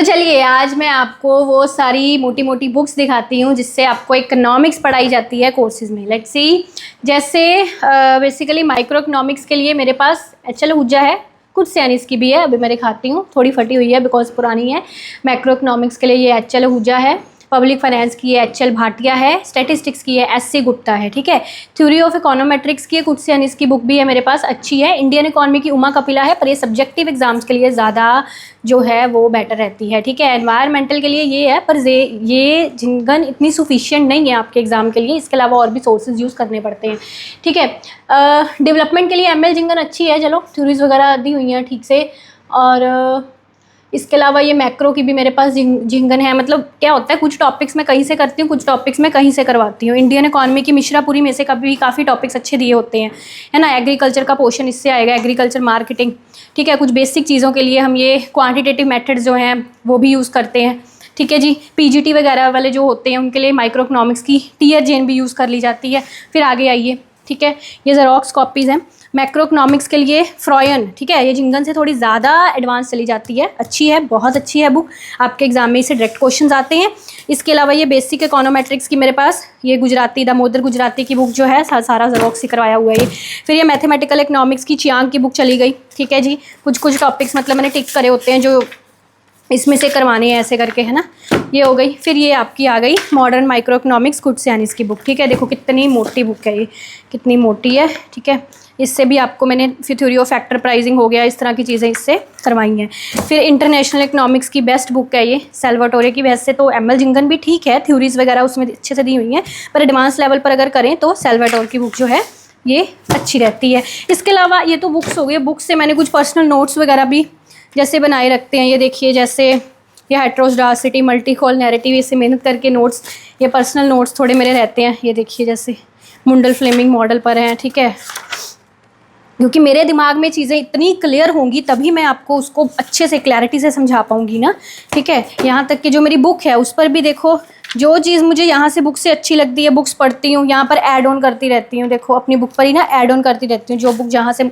तो चलिए आज मैं आपको वो सारी मोटी मोटी बुक्स दिखाती हूँ जिससे आपको इकोनॉमिक्स पढ़ाई जाती है कोर्सेज में। लेट्स सी, जैसे बेसिकली माइक्रो इकोनॉमिक्स के लिए मेरे पास एच एल आहूजा है, कुछ सैनिस की भी है, अभी मैं दिखाती हूँ, थोड़ी फटी हुई है बिकॉज पुरानी है। मैक्रो इकोनॉमिक्स के लिए ये एच एल आहूजा है, पब्लिक फाइनेंस की है एच एल भाटिया है, स्टैटिस्टिक्स की है एस सी गुप्ता है, ठीक है। थ्योरी ऑफ इकोनोमेट्रिक्स की कुछ सैनिस की बुक भी है मेरे पास, अच्छी है। इंडियन इकोनॉमी की उमा कपिला है, पर ये सब्जेक्टिव एग्जाम्स के लिए ज़्यादा जो है वो बेटर रहती है, ठीक है। एनवायरमेंटल के लिए ये है, पर ये जिंगन इतनी सफिशिएंट नहीं है आपके एग्जाम के लिए, इसके अलावा और भी सोर्सेज यूज़ करने पड़ते हैं, ठीक है। डेवलपमेंट के लिए एम एल जिंगन अच्छी है, चलो थ्योरीज वगैरह दी हुई हैं ठीक से। और इसके अलावा ये मैक्रो की भी मेरे पास जिंगन है। मतलब क्या होता है, कुछ टॉपिक्स मैं कहीं से करती हूँ, कुछ टॉपिक्स मैं कहीं से करवाती हूँ। इंडियन इकोनॉमी की मिश्रापुरी में से कभी काफ़ी टॉपिक्स अच्छे दिए होते हैं, है ना। एग्रीकल्चर का पोर्शन इससे आएगा, एग्रीकल्चर मार्केटिंग, ठीक है। कुछ बेसिक चीज़ों के लिए हम ये क्वान्टिटेटिव मेथड्स जो हैं वो भी यूज़ करते हैं, ठीक है जी। पीजीटी वगैरह वाले जो होते हैं उनके लिए माइक्रो इकोनॉमिक्स की टीयर जेन भी यूज़ कर ली जाती है। फिर आगे आइए, ठीक है, ये ज़ेरॉक्स कॉपीज़ हैं। मैक्रो इकोनॉमिक्स के लिए फ्रॉयन, ठीक है, ये जिंगन से थोड़ी ज़्यादा एडवांस चली जाती है, अच्छी है, बहुत अच्छी है बुक, आपके एग्जाम में इसे डायरेक्ट क्वेश्चन आते हैं। इसके अलावा ये बेसिक इकोनोमेट्रिक्स की मेरे पास ये गुजराती दामोदर गुजराती की बुक जो है सारा ज़ेरॉक्स ही करवाया हुआ है ये। फिर ये मैथमेटिकल इकोनॉमिक्स की चियांग की बुक चली गई, ठीक है जी। कुछ टॉपिक्स मतलब मैंने टिक करे होते हैं जो इसमें से करवाने हैं ऐसे करके, है ना, ये हो गई। फिर ये आपकी आ गई मॉडर्न माइक्रो इकोनॉमिक्स कुट्सियानिस की बुक, ठीक है। देखो कितनी मोटी बुक है ये, कितनी मोटी है, ठीक है। इससे भी आपको मैंने फिर थ्योरी ऑफ फैक्टर प्राइसिंग हो गया, इस तरह की चीज़ें इससे करवाई हैं। फिर इंटरनेशनल इकोनॉमिक्स की बेस्ट बुक है ये सेल्वाटोरे की। वैसे तो एम एल जिंगन भी ठीक है, थ्योरीज वगैरह उसमें अच्छे से दी हुई हैं, पर एडवांस लेवल पर अगर करें तो सेल्वाटोर की बुक जो है ये अच्छी रहती है। इसके अलावा ये तो बुक्स हो गई, बुक्स से मैंने कुछ पर्सनल नोट्स वगैरह भी जैसे बनाए रखते हैं। ये देखिए, जैसे ये हेट्रोडासिटी मल्टीकॉल नैरेटिव, इससे मेहनत करके नोट्स, ये पर्सनल नोट्स थोड़े मेरे रहते हैं। ये देखिए जैसे मुंडल फ्लेमिंग मॉडल पर हैं, ठीक है, क्योंकि मेरे दिमाग में चीज़ें इतनी क्लियर होंगी तभी मैं आपको उसको अच्छे से क्लैरिटी से समझा पाऊंगी ना, ठीक है। यहाँ तक कि जो मेरी बुक है उस पर भी देखो, जो चीज़ मुझे यहाँ से बुक से अच्छी लगती है, बुक्स पढ़ती हूँ, यहाँ पर ऐड ऑन करती रहती हूँ। देखो अपनी बुक पर ही ना ऐड ऑन करती रहती हूँ, जो बुक जहाँ से,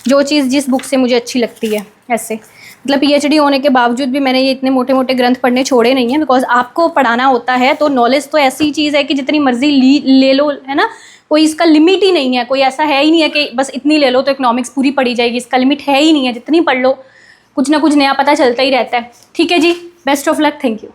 जो चीज़ जिस बुक से मुझे अच्छी लगती है। ऐसे मतलब पीएचडी होने के बावजूद भी मैंने ये इतने मोटे मोटे ग्रंथ पढ़ने छोड़े नहीं हैं, बिकॉज आपको पढ़ाना होता है तो नॉलेज तो ऐसी चीज़ है कि जितनी मर्जी ले लो, है ना, कोई इसका लिमिट ही नहीं है। कोई ऐसा है ही नहीं है कि बस इतनी ले लो तो इकोनॉमिक्स पूरी पढ़ी जाएगी, इसका लिमिट है ही नहीं है। जितनी पढ़ लो कुछ ना कुछ नया पता चलता ही रहता है, ठीक है जी। Best of luck, thank you.